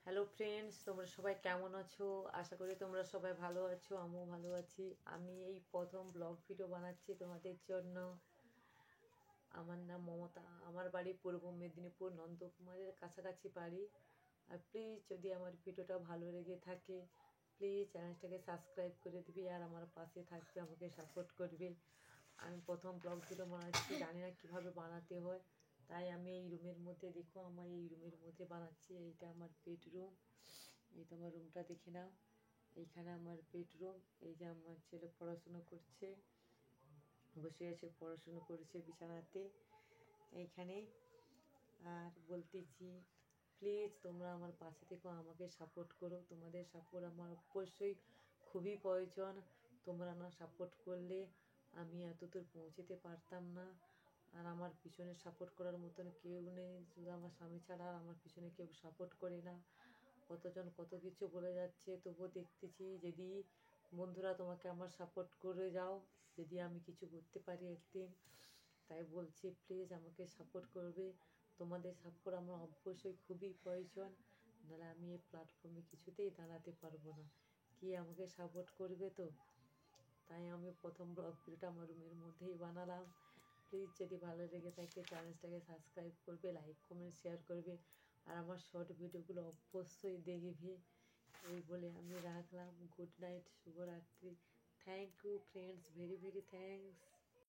Hello friends, তোমরা সবাই কেমন আছো? আশা করি তোমরা সবাই ভালো আছো, আমিও ভালো আছি। আমি এই প্রথম ব্লগ ভিডিও বানাচ্ছি তোমাদের জন্য। আমার নাম মমতা, আমার বাড়ি পূর্ব মেদিনীপুর, নন্দকুমারের কাছাকাছি বাড়ি। আর প্লিজ যদি আমার ভিডিওটা ভালো লেগে থাকে, প্লিজ চ্যানেলটাকে সাবস্ক্রাইব করে দিবি আর আমার পাশে থাকবে, আমাকে সাপোর্ট করবে। আমি প্রথম ব্লগ ভিডিও বানাচ্ছি, জানি না কীভাবে বানাতে হয়, তাই আমি এই রুমের মধ্যে দেখো, আমার এই রুমের মধ্যে বানাচ্ছি। এইটা আমার বেডরুম, এই তো আমার রুমটা দেখে নাও। এইখানে আমার বেডরুম, এই যে আমার ছেলে পড়াশুনো করছে, বসে আছে পড়াশুনো করছে বিছানাতে এইখানে। আর বলতেছি, প্লিজ তোমরা আমার পাশে থেকো, আমাকে সাপোর্ট করো। তোমাদের সাপোর্ট আমার অবশ্যই খুবই প্রয়োজন। তোমরা না সাপোর্ট করলে আমি এতদূর পৌঁছতে পারতাম না। আর আমার পিছনে সাপোর্ট করার মতন কেউ নেই, শুধু আমার স্বামী ছাড়া আর আমার পিছনে কেউ সাপোর্ট করে না। কতজন কত কিছু বলে যাচ্ছে, তবুও দেখতেছি যদি বন্ধুরা তোমাকে আমার সাপোর্ট করে যাও, যদি আমি কিছু করতে পারি একদিন। তাই বলছি প্লিজ আমাকে সাপোর্ট করবে। তোমাদের সাপোর্ট আমার অবশ্যই খুবই প্রয়োজন, নাহলে আমি এই প্ল্যাটফর্মে কিছুতেই দাঁড়াতে পারবো না। কি আমাকে সাপোর্ট করবে তো? তাই আমি প্রথম ব্লগ ভিডিওটা আমার রুমের মধ্যেই বানালাম। প্লিজ যদি ভালো লেগে থাকে চ্যানেলটাকে সাবস্ক্রাইব করবে, লাইক কমেন্ট শেয়ার করবে, আর আমার শর্ট ভিডিওগুলো অবশ্যই দেখবে। এই বলে আমি রাখলাম। গুড নাইট, শুভরাত্রি। Thank you friends, very very thanks.